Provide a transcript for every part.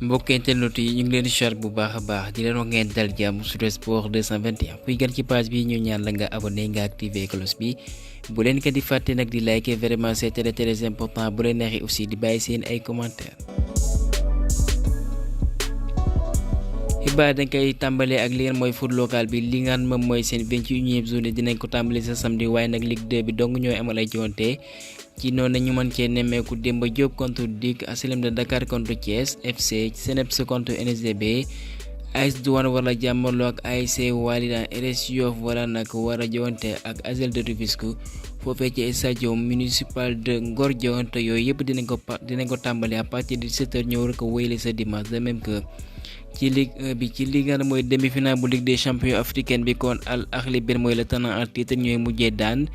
mbokk internet yi ñu ngi leen di char bu baax a baax di leen wax ngeen dal jàmm Sud Sport 221 kuy gan ci page bi ñu ñaan la nga abonné nga activer cloche bi bu leen ko di fàtte nag di liker vraiment c'est très important bu leen neexee aussi di bàyyi seen ay commentaires. xibaar dañ koy tàmbalee ak li ngeen mooy foot local bi li nga xam moom mooy seen 21e journée dinañ ko tàmbali sa samedi waaye nag Ligue 2 bi dong ñooy amal ay joŋante ci noonu ñu mën cee nemmeeku Demba Diop contre Duc, HLM de Dakar contre Thiès FC, CNEPS contre NSDB, AS Douane wala jàmmarloo ak ASC Walidane, RS Yoff wala nag war a joŋante ak ASEL de Rufisque foofee ci stade municipal de Ngor. joŋante yooyu yëpp dinañ ko tàmbali à partir de 17h ñëw rek a wéyale sa dimanche de même que ci Ligue 1 bi ci Ligue 1 mooy demi-finale bu Ligue des champions africaine bi kon Al Ahly benn mooy le tenant en titre ñooy mujjee daan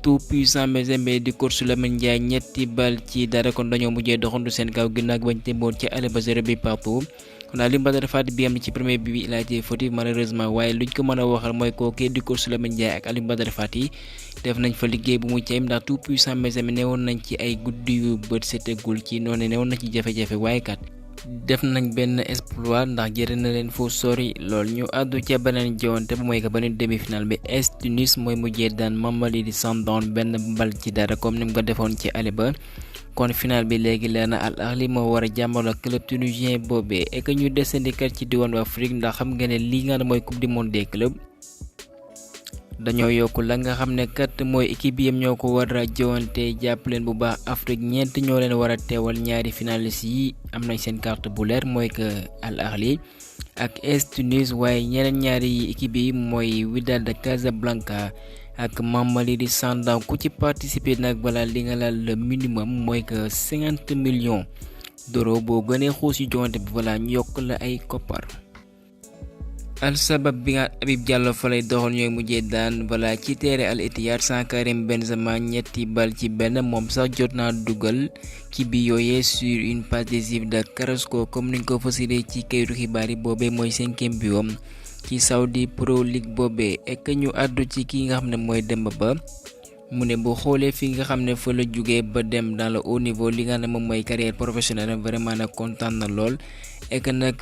tout puissant Mazembe di coach Lamine Ndiaye ñetti bal ci dara kon dañoo mujjee doxantu seen kaw ginnaaw bañ temboon ci aller ba 0 bi partout kon Aliou Badara Fati bi am ci premier bi il a été fautif malheureusement waaye luñ ko mën a waxal mooy kookee di coach Lamine Ndiaye ak Aliou Badara Fati def nañ fa liggéey bu mu ceeb ndax tout puissant Mazembe newoon nañ ci ay guddi yu bët setegul ci noonu newoon na ci jafe-jafe waaye kat def nañ benn exploit ndax jëre na leen fu sori lool. ñu àddu ca beneen joŋante bu mooy que beneen demi-finale bi AS Tunis mooy mujjee daan Mamelodi Sundowns benn bal ci dara comme ni mu ko defoon ci aller ba kon final bi léegi leer na Al Ahly moo war a jàmmaloo club tunisien boobee et que ñu desandi kat ci diwaanu Afrique ndax xam nga ne lii nga mooy coupe du monde des clubs dañoo yokk la nga xam ne kat mooy équipe yam ñoo ko war a joŋante jàpp leen bu baax Afrique ñeent ñoo leen war a teewal ñaari finalistes yi am nañ seen carte bu leer mooy que Al Ahly ak AS Tunis waaye ñeneen ñaari équipe yi mooy Wydad de Casablanca ak Mamelodi Sundowns ku ci participer nag balaa li nga laal le minimum mooy que 50 millions d'euros boo gënee xuus ci joŋante bi balaa ñu yokk la ay koppar. Al Sabab bi nga Habib Diallo fa lay doxal ñooy mujjee daan voilà ci terrain Al Ittihad sans Karim Benzema ñetti bal ci benn moom sax jot naa dugal ci bi yooyee sur une passe décisive de Carrasco comme niñ ko fësalee ci kayitu xibaar yi boobee mooy 5e biom ci Saudi Pro League boobee ek ñu àddu ci ki nga xam ne mooy Demba Ba mu ne boo xoolee fi nga xam ne fa la jugee ba dem dans le haut niveau li nga xam ne moom mooy carrière professionnelle vraiment nag kontaan na lool et que nag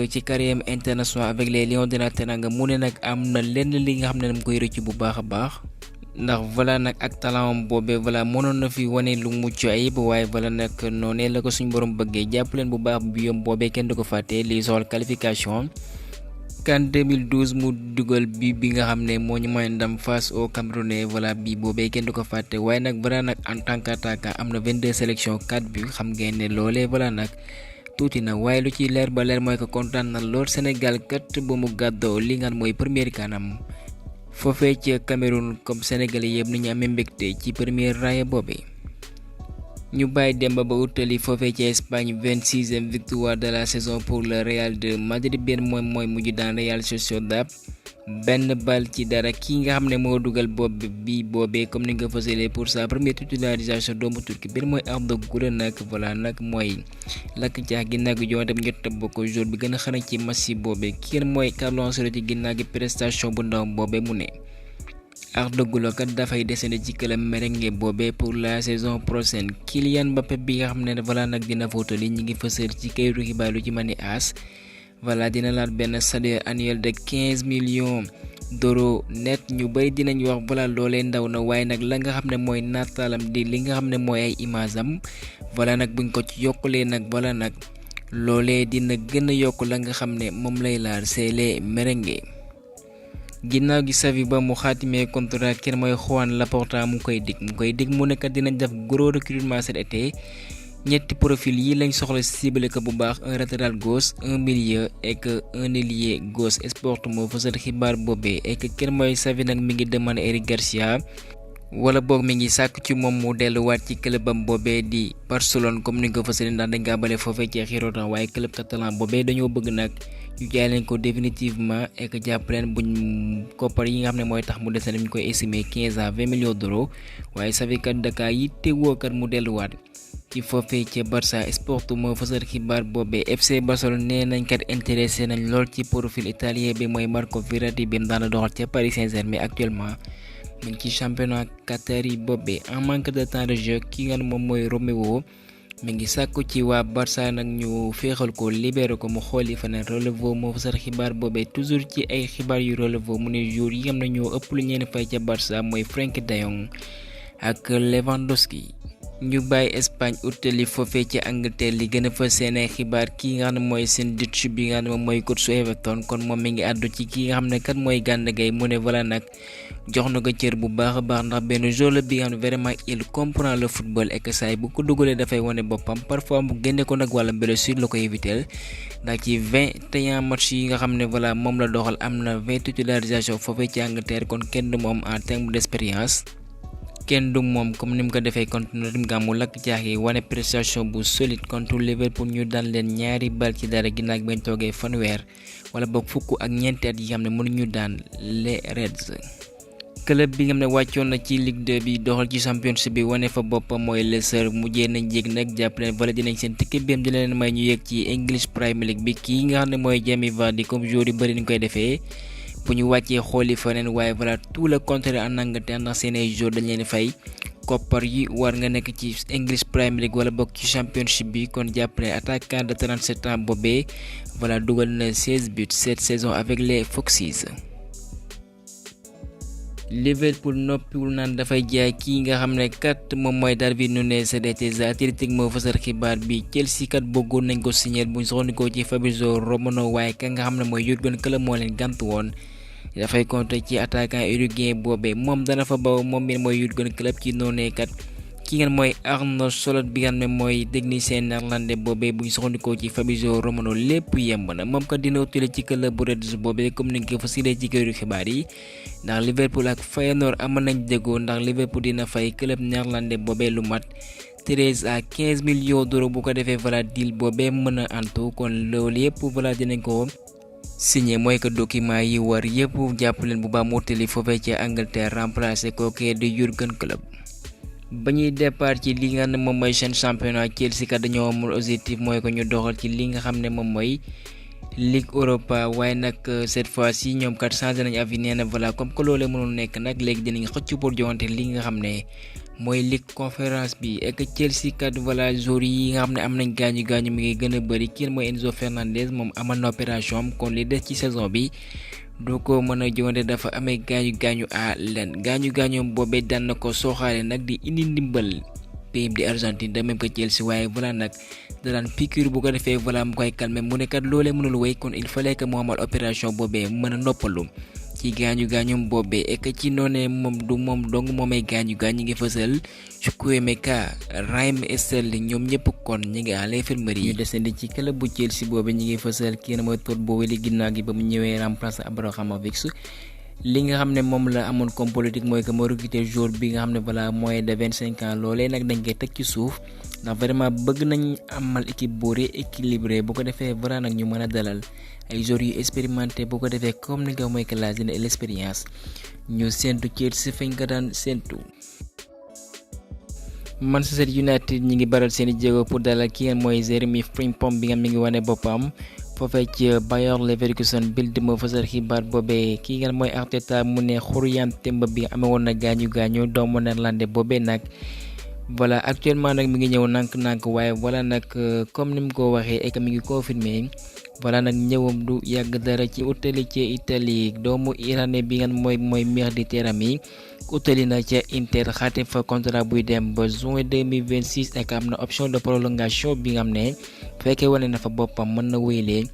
ci carrière internationale avec les Lions de la Teranga mu ne nag am na lenn li nga xam ne dama koy rëcc bu baax a baax ndax voilà nag ak talent boobee voilà mënoon na fi wane lu mucc ayib waaye voilà nag noonee la ko suñu borom bëggee jàpp leen bu baax bi yom boobee kenn du ko fàtte li soxal qualification CAN 2012 mu dugal bi nga xam ne moo ñu may ndam face au Camerounais voilà bi boobee kenn du ko fàtte waaye nag voilà nag en tant qu'attaquant am na 22 sélections 4 buts xam ngeen ne loolee voilà nag tuuti na waaye lu ci leer ba leer mooy ko kontaan na lool Sénégal kat ba mu gàddoo li nga mooy première kanam foofee ci Cameroun comme Sénégalais yëpp ni ñu amee mbégte ci première raaya boobee. ñu bàyyi Demba ba utali foofee ci Espagne 26e victoire de la saison pour le Real de Madrid benn mooy mujj daan Real Sociedad benn bal ci dara ki nga xam ne moo dugal bi boobee comme ni nga fësalee pour sa première titularisation doomu Turquie benn mooy Arda Güler nag voilà nag mooy lakk caax ginnaaw gi joŋante bi jot a bokk jour bi gën a xarañ ci match boobee kii mooy Carlo Ancelotti ginnaaw gi prestation bu ndaw boobee mu ne Arda Güler kat dafay desandi ci club merengue boobee pour la saison prochaine. Kylian Mbappé bi nga xam ne voilà nag dina fóotali ñi ngi fësal ci kayitu xibaar lu ci mën ni AS voilà dina laat benn salaire annuel de 15 millions d'euros net ñu bëri dinañ wax voilà loolee ndaw na waaye nag la nga xam ne mooy nataalam di li nga xam ne mooy ay image am voilà nag buñ ko ci yokkulee nag voilà nag loolee dina gën a yokk la nga xam ne moom lay laal c'est les merengue. ginnaaw gi Xavi ba mu xaatimee contrat kenn mooy Joan Laporta mu koy dig mu nekk dinañ def gros recrutement cet été ñetti profil yi lañ soxla ciblé ko bu baax un latéral gauche un milieu et que un ailier gauche sport moo fësal xibaar boobee et que kenn mooy Xavi nag mi ngi demandé Eric Garcia wala boog mi ngi sàkk ci moom mu delluwaat ci clubam boobee di Barcelone comme ni nga ko fësalee ndax dañ kaa bale foofee ci Girona waaye club catalan boobee dañoo bëgg nag ñu jaay leen ko définitivement et que jàpp leen buñ koppar yi nga xam ne mooy tax mu desal ñu koy estimer 15 à 20 millions d'euros waaye Xavi kat Dakar yi teewoo kat mu delluwaat ci foofee ca Barça Sport moo fësal xibaar boobee FC Barcelone nee nañ kat intéressé nañ lool ci profil italien bi mooy Marco Verratti bi daan la doxal ca Paris Saint-Germain actuellement mu ngi ci championnat Qatar yi boobee en manque de temps de jeu ki nga moom mooy Romeo mi ngi sàkku ci waa Barça nag ñu féexal ko libéré ko mu xooli faneen relevo moo fasal xibaar boobee toujours ci ay xibaar yu relevo mu ne jour yi xam ne ñoo ëpp lu ñeen fay ca Barça mooy Frenkie de Jong ak Lewandowski. ñu bàyyi Espagne utali foofee ci Angleterre li gën a fa seen ay xibaar kii nga xam ne mooy seen Dyche bi nga xam ne moom mooy coach su Everton kon moom mi ngi àddu ci kii nga xam ne kat mooy Gana Gueye mu ne voilà nag jox na ko cër bu baax a baax ndax benn joueur la bi nga xam ne vraiment il comprend le football et que saa yi bu ko dugalee dafay wane boppam parfois mu génne ko nag wala blessure la ko éviter ndax ci 21 match yi nga xam ne voilà moom la doxal am na 20 titularisation foofee ci Angleterre kon kenn du moom en terme d'expérience. kenn du moom comme ni mu ko defee contre Nottingham mu lakk jaax yi wane prestation bu solide contre Liverpool ñu daan leen 2 bal ci dara ginnaaw bañ toogee fanweer wala boog fukk ak ñeenti at yi xam ne mënuñu daan les Reds. club bi nga xam ne wàccoon na ci Ligue 2 bi doxal ci championship bi wane fa boppam mooy Leicester mujjee nañ yéeg nag jàpp leen wala dinañ seen ticket bi am di leen may ñu yéeg ci English Premier League bi kii nga xam ne mooy Jamie Vardy comme joueur yu bëri ni koy defee. bu ñu wàccee xooli faneen waaye voilà tout le contraire en Angleterre ndax seen ay joueurs dañ leen fay koppar yi war nga nekk ci English Premier League wala bokk ci championship bi kon jàppale attaquant de 37 ans boobee voilà dugal na 16 buts cette saison avec les Foxes. Liverpool noppiwul naan dafay jaay kii nga xam ne kat moom mooy Darwin Núñez des Athletic moo fasal xibaar bi Chelsea kat bëggoon nañ ko signer buñ soxandikoo ci Fabrizio Romano waaye ka nga xam ne mooy Jurgen Klopp moo leen gàntu woon dafay compter ci attaquant uruguayen boobee moom dana fa baw moom mi mooy Jurgen Klopp ci noonee kat ki ngeen mooy Arne Slot bi nga xam ne mooy technicien néerlandais boobee buñ soxandikoo ci Fabrizio Romano lépp yemb na moom kat dina utile ci club bu Reds boobee comme ni nga ko fasilee ci këru xibaar yi ndax Liverpool ak Feyenoord amal nañ déggoo ndax Liverpool dina fay club néerlandais boobee lu mat 13 à 15 millions d'euros bu ko defee voilà deal boobee mën a antu kon loolu yëpp voilà dinañ ko signé mooy que document yi war yëpp jàpp leen bu baax mu utali foofee ci Angleterre remplacé kookee di Jurgen Klopp. ba ñuy départ ci li nga xam ne moom mooy seen championnat Chelsea kat dañoo amul objectif mooy ko ñu doxal ci li nga xam ne moom mooy Ligue Europa waaye nag cette fois ci ñoom kat changé nañu avis nee na voilà comme que loolee mënul nekk nag léegi dinañ xëcc pour joxante li nga xam ne mooy Ligue Conférence bi et que Chelsea kat voilà joueurs yi nga xam ne am nañ gaañu mi ngi gën a bëri kii mooy Enzo Fernandez moom amal na opération am kon li des ci saison bi. doo ko mën a joŋante dafa amee gaañu à leen gaañu boobee daan na ko sooxaale nag di indi ndimbal pays di Argentine de même que Chelsea waaye voilà nag da daan piqûre bu ko defee voilà mu koy calmer mu ne kat loolee mënul wéy kon il fallait que mu amal opération boobee mën a noppalu ci gaañu boobee et que ci noonee moom du moom dong moomay gaañu ngi fësal Chukwuemeka Raheem Sterling ñoom ñëpp kon ñi ngi à l'infirmerie ñu desandi ci club bu Chelsea boobee ñi ngi fësal kii na mooy Todd Boehly ginnaaw gi ba mu ñëwee remplacer Abramovich li nga xam ne moom la amoon comme politique mooy que moo recruter joueur bi nga xam ne voilà moins de 25 ans loolee nag dañ koy teg ci suuf ndax vraiment bëgg nañ amal équipe bu rééquilibré bu ko defee voilà nag ñu mën a dalal ay joueurs yu expérimenté bu ko defee comme ni nga mooy que la jeune et l'expérience ñu séntu Chelsea fañ ko daan séntu. Manchester United ñi ngi baral seeni jéego pour dalal ki ngeen mooy Jeremy Frimpong bi nga mi ngi wane boppam foofee ci Bayer Leverkusen Bild moo fasal xibaar boobee ki ngeen mooy Arteta mu ne Julian Timber bi amee woon na gaañu doomu néerlandais boobee nag voilà actuellement nag mi ngi ñëw nànk waaye voilà nag comme ni mu ko waxee et que mi ngi confirmé voilà nag ñëwam du yàgg dara ci utali ci Italie doomu iranais bi ngeen mooy Mehdi Terami utali na ca Inter xaatim fa contrat buy dem ba juin 2026 ak am na option de prolongation bi nga xam ne fekkee wane na fa boppam mën na wéylee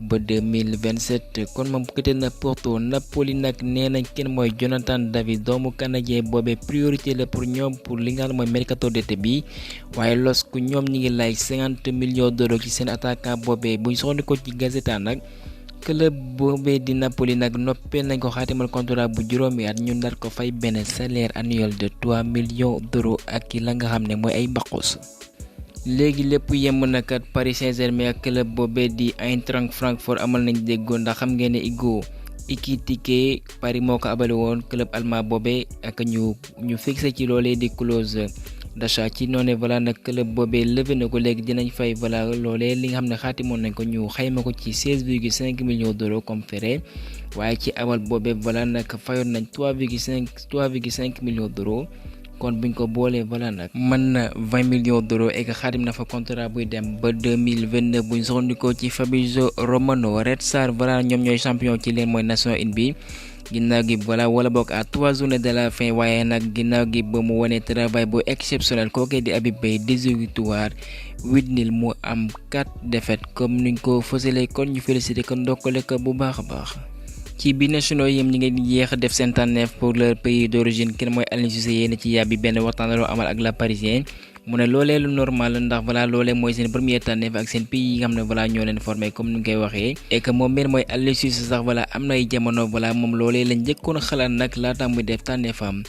ba 2027 kon moom quitté na Porto Napoli nag nee nañ kenn mooy Jonathan David doomu canadien boobee priorité la pour ñoom pour li nga xam ne mooy mercato d'été bi waaye LOSC ñoom ñi ngi laaj 50 millions d'euros ci seen attaquant boobee buñ soxla ko ci Gazzetta nag club boobee di Napoli nag noppee nañ ko xaatimal contrat bu juróomi at ñu ndar ko fay benn salaire annuel de 3 millions d'euros ak ki la nga xam ne mooy ay mbaqus. léegi lépp yemb na kat Paris Saint-Germain ak club boobee di Eintracht Francfort amal nañ déggoo ndax xam ngeen ne Igo Ekitike Paris moo ko abale woon club allemand boobee ak ñu fixé ci loolee di clause d'achat ci noonu voilà nag club boobee levé na ko léegi dinañ fay voilà loolee li nga xam ne xaatimoon nañ ko ñu xayma ko ci 16,5 millions d'euros comme frais waaye ci abal boobee voilà nag fayoon nañ 3,5 millions d'euros kon buñ ko boolee voilà nag mën na 20 millions d'euros et que Khadim na fa contrat buy dem ba 2029 buñ soxandikoo ci Fabrizio Romano. Red Star voilà ñoom ñooy champion ci leen mooy Nations Unies bi ginnaaw gi voilà wala bokk à 3 journées de la fin waaye nag ginnaaw gi ba mu wone travail bu exceptionnel kookee di Habib Beye 18 victoires 8 mu am 4 défaites comme niñ ko fësalee kon ñu félicité ko ndokkale ko bu baax a baax. ci binationaux yi ñi ngi yéex a def seen tànneef pour leur pays d'origine kenn mooy Aliou Cissé yéen ci yàbbi benn waxtaan la amal ak la Parisien mu ne loolee lu normal ndax voilà loolee mooy seen premier tànneef ak seen pays yi nga xam ne voilà ñoo leen formé comme ni nga koy waxee et que moom mooy Aliou Cissé sax voilà am na ay jamono voilà moom loolee lañ njëkkoon xalaat nag laata muy def tànneefam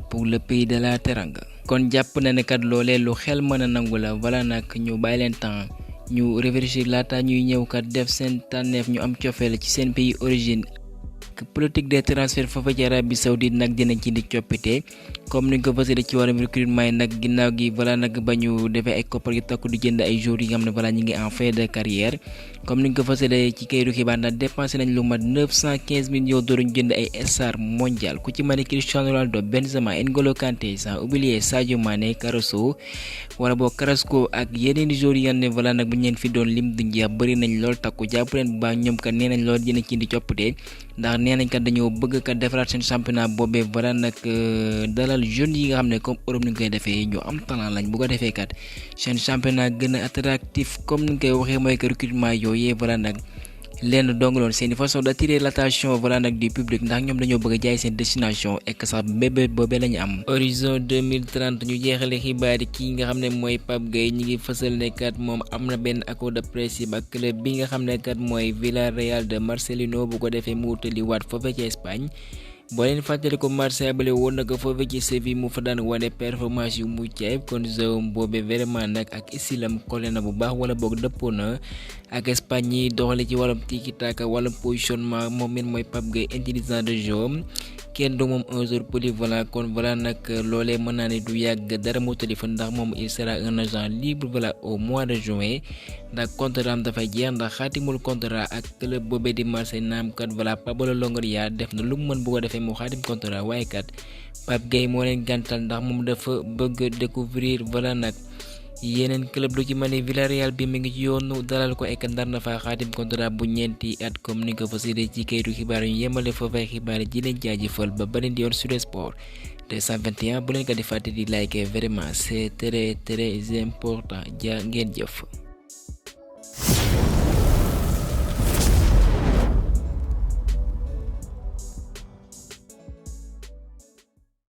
pour le pays de la Teranga. kon jàpp na ne kat loolee lu xel mën a nangu la voilà nag ñu bàyyi leen temps ñu réfléchir laata ñuy ñëw kat def seen tànneef ñu am cofeel ci seen pays origine. politique des transferts foofa ci Arabie Saoudite nag dinañ ci di coppite comme niñ ko fasale ci wàllum recrutement yi nag ginnaaw gi voilà nag ba ñu defee ay koppar yu takku di jënd ay joueurs yi nga xam ne voilà ñu ngi en fin de carrière comme niñ ko fasale ci kayitu xibaar nag dépensé nañ lu mat 915 millions d'euros ñu jënd ay stars mondial ku ci mën Cristiano Ronaldo, Benzema, N'Golo Kanté, sans oublier Sadio Mané, Carrasco wala boo Carrasco ak yeneen joueurs yi nga xam ne voilà nag bu ñu leen fi doon lim duñ jeex bëri nañ lool takku jàpp leen bu baax ñoom kat nee nañ lool dinañ ci di coppite ndax nee nañ kat dañoo bëgg kat defaraat seen championnat boobee voilà nag dalal jeunes yi nga xam ne comme Europe ni ñu koy defee ñu am talent lañ bu ko defee kat seen championnat gën a attractif comme ni ñu koy waxee mooy que recrutement yooyee voilà nag lenn dongaloon seen façon d'attirer l'attention voilà nag du public ndax ñoom dañoo bëgg a jaay seen destination et que sax bébé boobee la ñu am. horizon 2030 ñu jeexale xibaar yi kii nga xam ne mooy Pape Gueye ñi ngi fësal ne kat moom am na benn accord de principe ak club bi nga xam ne kat mooy Villarreal de Marcelino bu ko defee mu wutali waat foofee ci Espagne. boo leen fàttali ko Marseille bale woon na ko foofee ci Séville mu fa daan wane performance yu mucc ayib kon zone boobee vraiment nag ak istilam collé na bu baax wala boog dëppoo na ak Espagne yi doxale ci wàllum tiki-taka wàllum positionnement moom it mooy Pape Gueye intelligent de jeu kenn du moom un jour polyvalent kon voilà nag loolee mën naa ne du yàgg dara mu téléphone ndax moom il sera un agent libre voilà au mois de juin ndax contrat am dafay jeex ndax xaatimul contrat ak club boobee di Marseille naam kat voilà Pablo Longoria def na lu mu mën bu ko defee mu xaatim contrat waaye kat Pape Gueye moo leen gàntal ndax moom dafa bëgg découvrir voilà nag yeneen club lu ci mel ni Villarreal bi mi ngi ci yoonu dalal ko ek ndar na fa xaatim contrat bu ñeenti at comme ni ko fasile ci kayitu xibaar yu yemale foofay xibaar ji leen jaajëfal ba beneen di yoon Sud Sport 221 bu leen ko di fàtte di like vraiment c'est très important ja ngeen jëf.